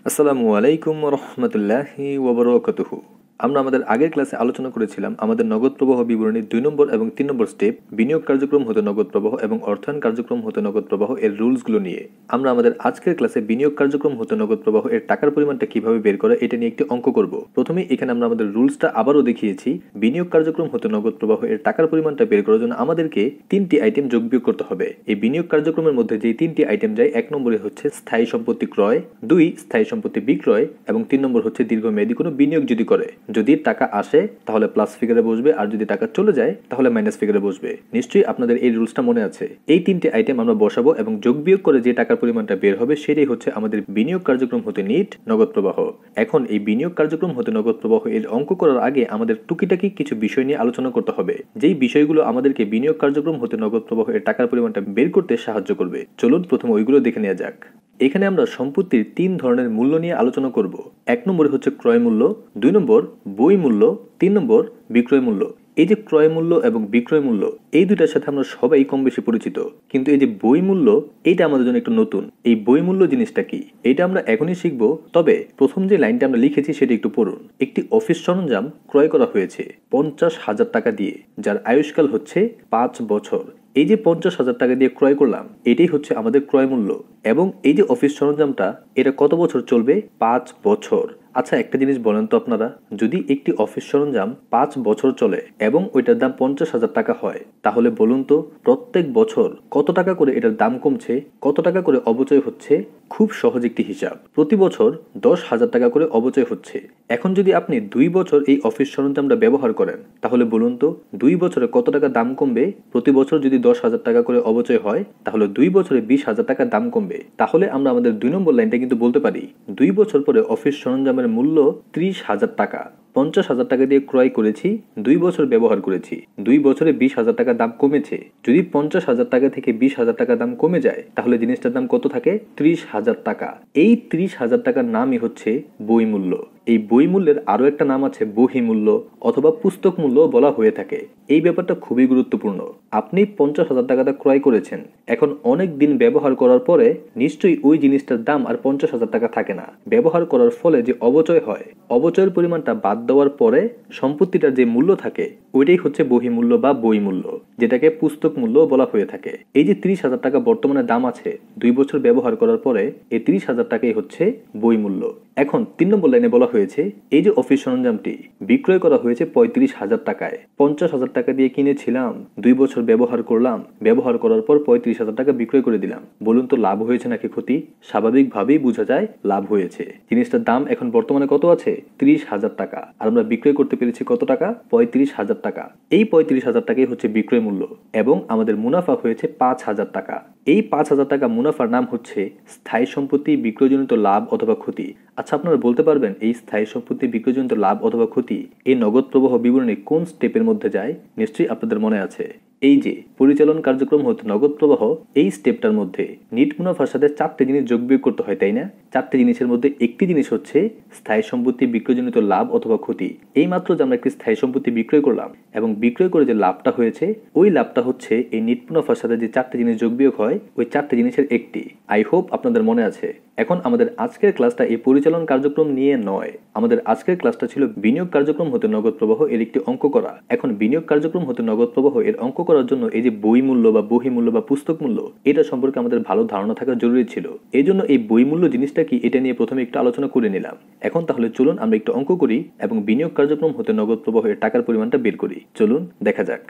আসসালামু আলাইকুম রহমতুল্লাহি ওবরাকাতুহু। আমরা আমাদের আগের ক্লাসে আলোচনা করেছিলাম আমাদের নগদ প্রবাহ বিবরণীর 2 নম্বর এবং 3 নম্বর স্টেপ বিনিয়োগ কার্যক্রম হতে নগদ প্রবাহ এবং অর্থায়ন কার্যক্রম হতে নগদ প্রবাহ এর রুলসগুলো নিয়ে। আমরা আমাদের আজকের ক্লাসে বিনিয়োগ কার্যক্রম হতে নগদ প্রবাহ এর টাকার পরিমাণটা কিভাবে বের করে এটা নিয়ে একটি অঙ্ক করব। প্রথমে এখানে আমরা আমাদের রুলসটা আবারও দেখিয়েছি। বিনিয়োগ কার্যক্রম হতে নগদ প্রবাহ এর টাকার পরিমাণটা বের করার জন্য আমাদেরকে 3টি আইটেম যোগ বিয়োগ করতে হবে। এই বিনিয়োগ কার্যক্রমের মধ্যে যে 3টি আইটেম যায়, 1 নম্বরে হচ্ছে স্থায়ী সম্পত্তি ক্রয়, 2 স্থায়ী সম্পত্তি বিক্রয় এবং 3 নম্বর হচ্ছে দীর্ঘমেয়াদী কোনো বিনিয়োগ যদি করে। যদি টাকা আসে তাহলে প্লাস ফিগারে বসবে, আর যদি টাকা চলে যায় তাহলে মাইনাস ফিগারে বসবে। নিশ্চয়ই আপনাদের এই রুলসটা মনে আছে। এই 3টে আইটেম আমরা বসাবো এবং যোগ বিয়োগ করে যে টাকার পরিমাণটা বের হবে সেটাই হচ্ছে আমাদের বিনিয়োগ কার্যক্রম হতে নিট নগদ প্রবাহ। এখন এই বিনিয়োগ কার্যক্রম হতে নগদ প্রবাহ এর অঙ্ক করার আগে আমাদের টুকিটাকি কিছু বিষয় নিয়ে আলোচনা করতে হবে, যেই বিষয়গুলো আমাদেরকে বিনিয়োগ কার্যক্রম হতে নগদ প্রবাহ এর টাকার পরিমাণটা বের করতে সাহায্য করবে। চলুন প্রথমে ওইগুলো দেখে নেওয়া যাক। এখানে আমরা সম্পত্তির 3 ধরনের মূল্য নিয়ে আলোচনা করব। 1 নম্বরে হচ্ছে ক্রয় মূল্য, 2 নম্বর বই মূল্য, 3 নম্বর বিক্রয় মূল্য। এই যে ক্রয় মূল্য এবং বিক্রয় মূল্য, এই দুটার সাথে আমরা সবাই কম বেশি পরিচিত, কিন্তু এই যে বই মূল্য, এটা আমাদের জন্য একটু নতুন। এই বই মূল্য জিনিসটা কি এটা আমরা এখনই শিখবো। তবে প্রথম যে লাইনটা আমরা লিখেছি সেটা একটু পড়ুন। একটি অফিস সরঞ্জাম ক্রয় করা হয়েছে 50,000 টাকা দিয়ে, যার আয়ুষ্কাল হচ্ছে 5 বছর। এই যে 50,000 টাকা দিয়ে ক্রয় করলাম, এটাই হচ্ছে আমাদের ক্রয় মূল্য। এবং এই যে অফিস সরঞ্জামটা, এটা কত বছর চলবে? 5 বছর। আচ্ছা, একটা জিনিস বলেন তো আপনারা, যদি একটি অফিস সরঞ্জাম 5 বছর চলে এবং ওইটার দাম 50,000 টাকা হয়, তাহলে বলুন তো প্রত্যেক বছর কত টাকা করে এটার দাম কমছে, কত টাকা করে অপচয় হচ্ছে? খুব সহজ একটি হিসাব, প্রতি বছর 10,000 টাকা করে অপচয় হচ্ছে। এখন যদি আপনি 2 বছর এই অফিস সরঞ্জামটা ব্যবহার করেন, তাহলে বলুন তো 2 বছরে কত টাকা দাম কমবে? প্রতি বছর যদি 10,000 টাকা করে অপচয় হয়, তাহলে 2 বছরে 20,000 টাকা দাম কমবে। তাহলে আমরা আমাদের 2 নম্বর লাইনটা কিন্তু বলতে পারি, 2 বছর পরে অফিস সরঞ্জামের মূল্য 30,000 টাকা। 50,000 টাকা দিয়ে ক্রয় করেছি, 2 বছর ব্যবহার করেছি, 2 বছরে 20,000 টাকা দাম কমেছে। যদি 50,000 টাকা থেকে 20,000 টাকা দাম কমে যায়, তাহলে জিনিসটার দাম কত থাকে? 30,000 টাকা। এই 30,000 টাকার নামই হচ্ছে বই মূল্য। এই বই মূল্যের আরো একটা নাম আছে বহি মূল্য অথবা পুস্তক মূল্য বলা হয়ে থাকে। এই ব্যাপারটা খুবই গুরুত্বপূর্ণ। আপনি 50,000 টাকাটা ক্রয় করেছেন, এখন অনেক দিন ব্যবহার করার পরে নিশ্চয়ই ওই জিনিসটার দাম আর 50,000 টাকা থাকে না। ব্যবহার করার ফলে যে অপচয় হয়, অপচয়ের পরিমাণটা বাদ দেওয়ার পরে সম্পত্তিটার যে মূল্য থাকে, ওইটাই হচ্ছে বহি মূল্য বা বই মূল্য, যেটাকে পুস্তক মূল্য বলা হয়ে থাকে। এই যে 30,000 টাকা বর্তমানে দাম আছে, 2 বছর ব্যবহার করার পরে এই 30,000 টাকাই হচ্ছে বই মূল্য। এখন 3 নম্বর লাইনে বলা হয়েছে, এই যে অফিস সরঞ্জামটি বিক্রয় করা হয়েছে 35,000 টাকায়। 50,000 টাকা দিয়ে কিনেছিলাম, 2 বছর ব্যবহার করলাম, ব্যবহার করার পর 35,000 টাকা বিক্রয় করে দিলাম। বলুন তো লাভ হয়েছে নাকি ক্ষতি? স্বাভাবিকভাবেই বোঝা যায় লাভ হয়েছে। জিনিসটার দাম এখন বর্তমানে কত আছে? 30,000 টাকা। আর আমরা বিক্রয় করতে পেরেছি কত টাকা? 35,000 টাকা। এই 35,000 টাকাই হচ্ছে বিক্রয় মূল্য এবং আমাদের মুনাফা হয়েছে 5,000 টাকা। এই 5,000 টাকা মুনাফার নাম হচ্ছে স্থায়ী সম্পত্তি বিক্রয়জনিত লাভ অথবা ক্ষতি। আচ্ছা, আপনারা বলতে পারবেন এই স্থায়ী সম্পত্তি বিক্রয়জনিত লাভ অথবা ক্ষতি এই নগদ প্রবাহ বিবরণী কোন স্টেপের মধ্যে যায়? নিশ্চয়ই আপনাদের মনে আছে। এই যে পরিচালন কার্যক্রম হতে নগদ প্রবাহ, এই স্টেপটার মধ্যে নিট মুনাফার সাথে 4টে জিনিস যোগ বিয়োগ করতে হয়, তাই না? 4টে জিনিসের মধ্যে একটি জিনিস হচ্ছে স্থায়ী সম্পত্তি বিক্রয়জনিত লাভ অথবা ক্ষতি। এই মাত্র যে আমরা একটি স্থায়ী সম্পত্তি বিক্রয় করলাম এবং বিক্রয় করে যে লাভটা হয়েছে, ওই লাভটা হচ্ছে এই নিট মুনাফার সাথে যে 4টে জিনিস যোগ বিয়োগ হয়, ওই 4টে জিনিসের একটি। আই হোপ আপনাদের মনে আছে। এখন আমাদের আজকের ক্লাসটা এই পরিচালন কার্যক্রম নিয়ে নয়, আমাদের আজকের ক্লাসটা ছিল বিনিয়োগ কার্যক্রম হতে নগদ প্রবাহ এর একটি অঙ্ক করা। এখন বিনিয়োগ কার্যক্রম হতে নগদ প্রবাহ এর অঙ্ক করার জন্য এই যে বই মূল্য বা বহি মূল্য বা পুস্তক মূল্য, এটা সম্পর্কে আমাদের ভালো ধারণা থাকা জরুরি ছিল। এই জন্য এই বই মূল্য জিনিসটা কি এটা নিয়ে প্রথমে একটু আলোচনা করে নিলাম। এখন তাহলে চলুন আমরা একটু অঙ্ক করি এবং বিনিয়োগ কার্যক্রম হতে নগদ প্রবাহ এর টাকার পরিমাণটা বের করি। চলুন দেখা যাক।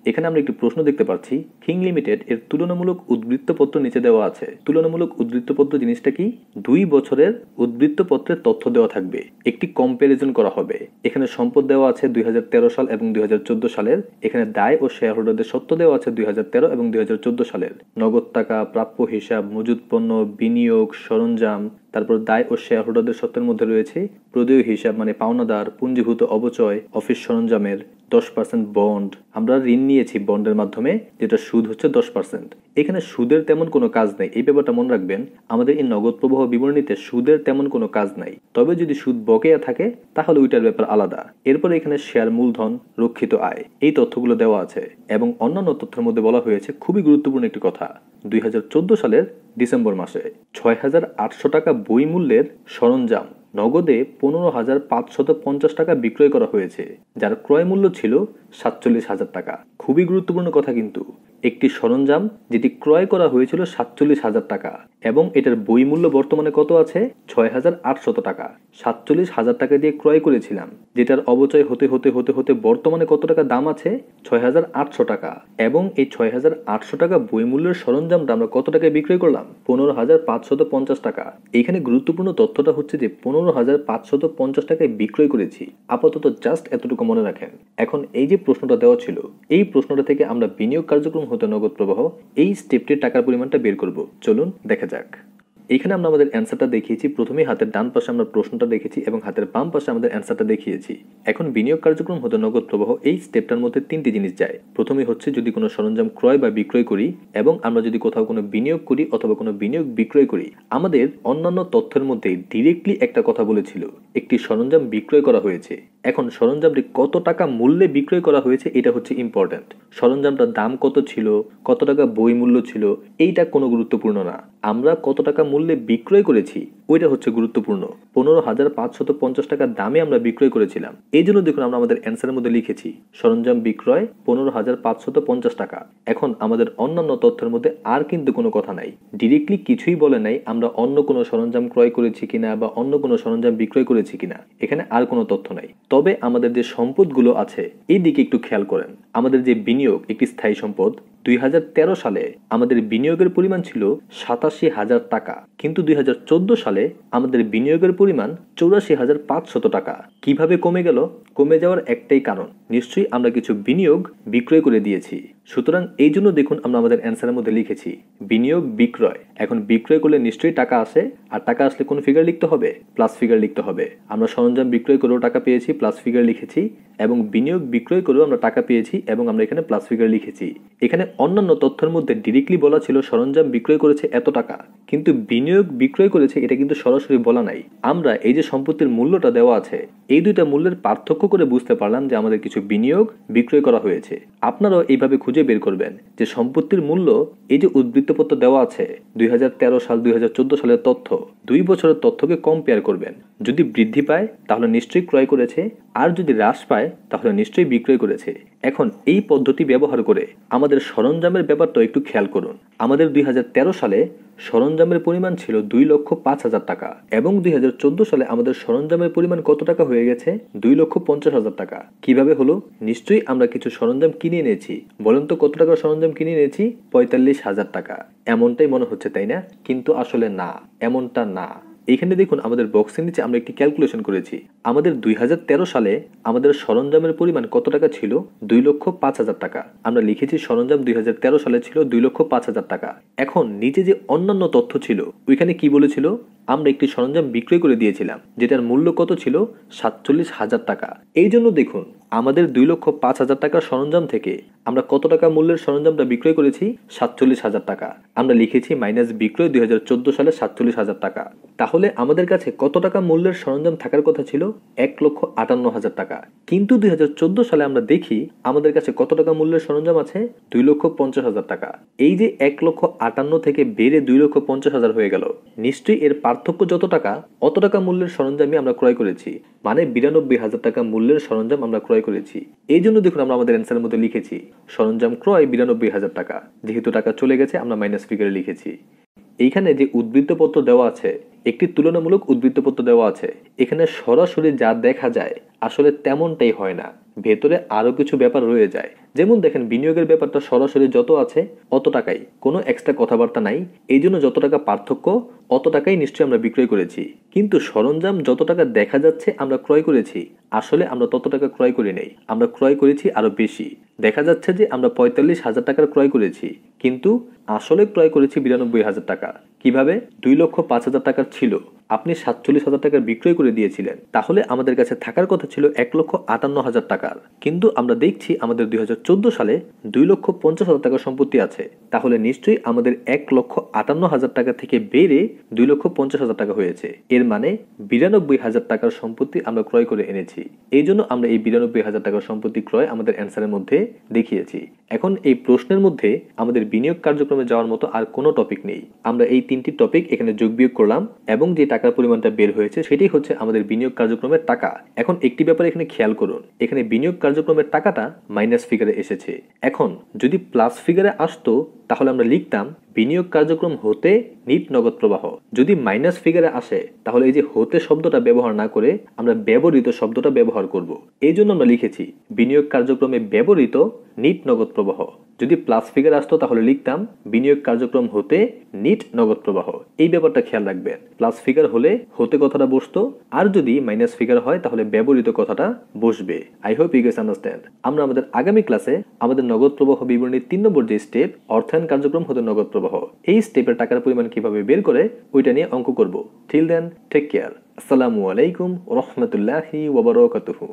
এখানে আমরা একটি প্রশ্ন দেখতে পাচ্ছি, কিং লিমিটেড এর তুলনামূলক উদ্বৃত্তপত্র নিচে দেওয়া আছে। তুলনামূলক উদ্বৃত্তপত্র জিনিসটা কি? 2 বছরের উদ্বৃত্তপত্রের তথ্য দেওয়া থাকবে, একটি কম্প্যারিজন করা হবে। এখানে সম্পদ দেওয়া আছে 2013 সাল এবং 2014 সালের। এখানে দায় ও শেয়ার হোল্ডারদের সত্ত্ব দেওয়া আছে 2013 এবং 2014 সালের। নগদ টাকা, প্রাপ্য হিসাব, মজুদ পণ্য, বিনিয়োগ, সরঞ্জাম, তারপর দায় ও শেয়ার হোল্ডারদের সত্ত্বের মধ্যে রয়েছে প্রদেয় হিসাব মানে পাওনাদার, পুঞ্জীভূত অপচয়, অফিস সরঞ্জামের 10% বন্ড। আমরা ঋণ নিয়েছি বন্ডের মাধ্যমে, যেটা সুদ হচ্ছে 10%। এখানে সুদের তেমন কোনো কাজ নেই, এই ব্যাপারটা মনে রাখবেন। আমাদের এই নগদ প্রবাহ বিবরণীতে সুদের তেমন কোনো কাজ নাই, তবে যদি সুদ বকেয়া থাকে তাহলে ওইটার ব্যাপার আলাদা। এরপরে এখানে শেয়ার মূলধন, রক্ষিত আয়, এই তথ্যগুলো দেওয়া আছে এবং অন্যান্য তথ্যের মধ্যে বলা হয়েছে খুবই গুরুত্বপূর্ণ একটি কথা, 2014 সালের ডিসেম্বর মাসে 6,800 টাকা বই মূল্যের সরঞ্জাম নগদে 15,550 টাকা বিক্রয় করা হয়েছে, যার ক্রয় মূল্য ছিল 47,000 টাকা। খুবই গুরুত্বপূর্ণ কথা কিন্তু, একটি সরঞ্জাম যেটি ক্রয় করা হয়েছিল 47,000 টাকা এবং এটার বই মূল্য বর্তমানে কত আছে? 6,800 টাকা। 47,000 টাকা দিয়ে ক্রয় করেছিলাম, যেটার অবচয় হতে হতে হতে হতে বর্তমানে কত টাকা দাম আছে? 6,800 টাকা। এবং এই 6,800 টাকা বই মূল্যের সরঞ্জামটা আমরা কত টাকায় বিক্রয় করলাম? 15,550 টাকা। এইখানে গুরুত্বপূর্ণ তথ্যটা হচ্ছে যে 15,550 টাকায় বিক্রয় করেছি। আপাতত জাস্ট এতটুকু মনে রাখেন। এখন এই যে প্রশ্নটা দেওয়া ছিল, এই প্রশ্নটা থেকে আমরা বিনিয়োগ কার্যক্রম হতে নগদ প্রবাহ এই স্টেপটির টাকার পরিমাণটা বের করব। চলুন দেখা যাক। এখানে আমরা আমাদের অ্যান্সারটা দেখিয়েছি। প্রথমেই হাতের ডান পাশে আমরা প্রশ্নটা দেখেছি এবং হাতের বাম পাশে আমাদের অ্যান্সারটা দেখিয়েছি। এখন বিনিয়োগ কার্যক্রম হতে নগদ প্রবাহ এই স্টেপটার মধ্যে তিনটি জিনিস যায়। প্রথমেই হচ্ছে যদি কোনো সরঞ্জাম ক্রয় বা বিক্রয় করি এবং আমরা যদি কোথাও কোনো বিনিয়োগ করি অথবা কোনো বিনিয়োগ বিক্রয় করি, আমাদের অন্যান্য তথ্যের মধ্যে ডিরেক্টলি একটা কথা বলেছিল, একটি সরঞ্জাম বিক্রয় করা হয়েছে। এখন সরঞ্জামটি কত টাকা মূল্যে বিক্রয় করা হয়েছে এটা হচ্ছে ইম্পর্ট্যান্ট। সরঞ্জামটার দাম কত ছিল, কত টাকা বই মূল্য ছিল, এইটা কোনো গুরুত্বপূর্ণ না। আমরা কত টাকা মূল্যে বিক্রয় করেছি ওইটা হচ্ছে গুরুত্বপূর্ণ। 15,550 টাকার দামে আমরা বিক্রয় করেছিলাম। এই জন্য দেখুন আমরা আমাদের অ্যান্সারের মধ্যে লিখেছি সরঞ্জাম বিক্রয় 15,550 টাকা। এখন আমাদের অন্যান্য তথ্যের মধ্যে আর কিন্তু কোনো কথা নাই, ডিরেক্টলি কিছুই বলে নাই আমরা অন্য কোনো সরঞ্জাম ক্রয় করেছি কিনা বা অন্য কোনো সরঞ্জাম বিক্রয় করেছি কিনা। এখানে আর কোনো তথ্য নাই। তবে আমাদের যে সম্পদগুলো আছে এই দিকে একটু খেয়াল করেন। আমাদের যে বিনিয়োগ একটি স্থায়ী সম্পদ, 2013 সালে আমাদের বিনিয়োগের পরিমাণ ছিল 87,000 টাকা, কিন্তু 2014 সালে আমাদের বিনিয়োগের পরিমাণ 84,500 টাকা। কিভাবে কমে গেল? কমে যাওয়ার একটাই কারণ, নিশ্চয়ই আমরা কিছু বিনিয়োগ বিক্রয় করে দিয়েছি। সুতরাং এই জন্য দেখুন আমরা আমাদের অ্যান্সারের মধ্যে লিখেছি বিনিয়োগ বিক্রয়। এখন বিক্রয় করলে নিশ্চয়ই টাকা আসে, আর টাকা আসলে কোন ফিগার লিখতে হবে? প্লাস ফিগার লিখতে হবে। আমরা সরঞ্জাম বিক্রয় করেও টাকা পেয়েছি, প্লাস ফিগার লিখেছি, এবং বিনিয়োগ বিক্রয় করেও আমরা টাকা পেয়েছি এবং আমরা এখানে প্লাস ফিগার লিখেছি। এখানে অন্যান্য তথ্যের মধ্যে ডিরেক্টলি বলা ছিল সরঞ্জাম বিক্রয় করেছে এত টাকা, কিন্তু বিনিয়োগ বিক্রয় করেছে এটা কিন্তু সরাসরি বলা নাই। আমরা এই যে সম্পত্তির মূল্যটা দেওয়া আছে এই দুইটা মূল্যের পার্থক্য করে বুঝতে পারলাম যে আমাদের কিছু বিনিয়োগ বিক্রয় করা হয়েছে। আপনারাও এইভাবে খুঁজে বের করবেন যে সম্পত্তির মূল্য, এই যে উদ্ধৃতপত্র দেওয়া আছে 2013 সাল 2014 সালের তথ্য, 2 বছরের তথ্যকে কম্পেয়ার করবেন। যদি বৃদ্ধি পায় তাহলে নিশ্চয়ই ক্রয় করেছে, আর যদি হ্রাস পায় তাহলে নিশ্চয়ই বিক্রয় করেছে। এখন এই পদ্ধতি ব্যবহার করে আমাদের সরঞ্জামের ব্যাপারটা একটু খেয়াল করুন। আমাদের 2013 সালে সরঞ্জামের পরিমাণ ছিল 2,05,000 টাকা এবং 2014 সালে আমাদের সরঞ্জামের পরিমাণ কত টাকা হয়ে গেছে? 2,50,000 টাকা। কিভাবে হলো? নিশ্চয়ই আমরা কিছু সরঞ্জাম কিনে এনেছি। বলেন তো কত টাকার সরঞ্জাম কিনে এনেছি? 45,000 টাকা। এমনটাই মনে হচ্ছে তাই না? কিন্তু আসলে না, এমনটা না। এইখানে দেখুন আমাদের বক্সের নিচে আমরা একটি ক্যালকুলেশন করেছি। আমাদের 2013 সালে আমাদের সরঞ্জামের পরিমাণ কত টাকা ছিল? 2,05,000 টাকা। আমরা লিখেছি সরঞ্জাম 2013 সালে ছিল 2,05,000 টাকা। এখন নিচে যে অন্যান্য তথ্য ছিল ওইখানে কি বলেছিল? আমরা একটি সরঞ্জাম বিক্রয় করে দিয়েছিলাম যেটার মূল্য কত ছিল? 47,000 টাকা। এই জন্য দেখুন আমাদের 2,05,000 টাকার সরঞ্জাম থেকে আমরা কত টাকা মূল্যের সরঞ্জামটা বিক্রয় করেছি? 47,000 টাকা। আমরা লিখেছি মাইনাস বিক্রয় 2014 সালে 47,000 টাকা। তাহলে আমাদের কাছে কত টাকা মূল্যের সরঞ্জাম থাকার কথা ছিল? 1,58,000 টাকা। কিন্তু 2014 সালে আমরা দেখি আমাদের কাছে কত টাকা মূল্যের সরঞ্জাম আছে? 2,50,000 টাকা। এই যে 1,58,000 থেকে বেড়ে 2,50,000 হয়ে গেল, নিশ্চয়ই এর পার্থক্য যত টাকা অত টাকা মূল্যের সরঞ্জামই আমরা ক্রয় করেছি, মানে 92,000 টাকা মূল্যের সরঞ্জাম আমরা ক্রয় করেছি। এই জন্য দেখুন আমরা আমাদের অ্যান্সারের মধ্যে লিখেছি সরঞ্জাম ক্রয় 92,000 টাকা। যেহেতু টাকা চলে গেছে আমরা মাইনাস ফিগারে লিখেছি। এইখানে যে উদ্ধৃতপত্র দেওয়া আছে, একটি তুলনামূলক উদ্ধৃতপত্র দেওয়া আছে, এখানে সরাসরি যা দেখা যায় আসলে তেমনটাই হয় না, ভেতরে আরো কিছু ব্যাপার রয়ে যায়। যেমন দেখেন বিনিয়োগের ব্যাপারটা সরাসরি যত আছে অত টাকাই, কোনো এক্সট্রা কথাবার্তা নাই। এই জন্য যত টাকা পার্থক্য অত টাকাই নিশ্চয়ই আমরা বিক্রয় করেছি। কিন্তু সরঞ্জাম যত টাকা দেখা যাচ্ছে আমরা ক্রয় করেছি, আসলে আমরা তত টাকা ক্রয় করি নাই, আমরা ক্রয় করেছি আরো বেশি। দেখা যাচ্ছে যে আমরা 45,000 টাকার ক্রয় করেছি, কিন্তু আসলে ক্রয় করেছি 92,000 টাকা। কিভাবে? 2,05,000 টাকার ছিল, আপনি 47,000 টাকার বিক্রয় করে দিয়েছিলেন, তাহলে আমাদের কাছে থাকার কথা ছিল 1,58,000 টাকার, কিন্তু আমরা দেখছি আমাদের 2014 সালে 2,50,000 টাকার সম্পত্তি আছে, তাহলে নিশ্চয়ই আমাদের 1,58,000 টাকা থেকে বেড়ে 2,50,000 টাকা হয়েছে। এর মানে 92,000 টাকার সম্পত্তি আমরা ক্রয় করে এনেছি। এই জন্য আমরা এই 92,000 টাকার সম্পত্তি ক্রয় আমাদের অ্যান্সারের মধ্যে দেখিয়েছি। এখন এই প্রশ্নের মধ্যে আমাদের বিনিয়োগ কার্যক্রমে যাওয়ার মতো আর কোনো টপিক নেই। আমরা এই তিনটি টপিক এখানে যোগ বিয়োগ করলাম এবং যে টাকার পরিমাণটা বের হয়েছে সেটাই হচ্ছে আমাদের বিনিয়োগ কার্যক্রমের টাকা। এখন একটি ব্যাপারে এখানে খেয়াল করুন, এখানে বিনিয়োগ কার্যক্রমের টাকাটা মাইনাস ফিগারে এসেছে। এখন যদি প্লাস ফিগারে আসতো তাহলে আমরা লিখতাম বিনিয়োগ কার্যক্রম হতে নিট নগদ প্রবাহ। যদি মাইনাস ফিগারে আসে তাহলে এই যে হতে শব্দটা ব্যবহার না করে আমরা ব্যবহৃত শব্দটা ব্যবহার করব। এই জন্য আমরা লিখেছি বিনিয়োগ কার্যক্রমে ব্যবহৃত নিট নগদ প্রবাহ। যদি প্লাস ফিগার আসতো তাহলে লিখতাম বিনিয়োগ কার্যক্রম হতে নিট নগদ প্রবাহ। এই ব্যাপারটা খেয়াল রাখবেন, প্লাস ফিগার হলে হতে কথাটা বসতো, আর যদি মাইনাস ফিগার হয় তাহলে ব্যবহৃত কথাটা বসবে। I hope you guys understand. আমরা আমাদের আগামী ক্লাসে আমাদের নগদ প্রবাহ বিবরণীর 3 নম্বর যে স্টেপ অর্থায়ন কার্যক্রম হতে নগদ প্রবাহ, এই স্টেপের টাকার পরিমাণ কিভাবে বের করে ওইটা নিয়ে অঙ্ক করব। Till then take care. আসসালামু আলাইকুম ওয়া রাহমাতুল্লাহি ওয়া বারাকাতুহু।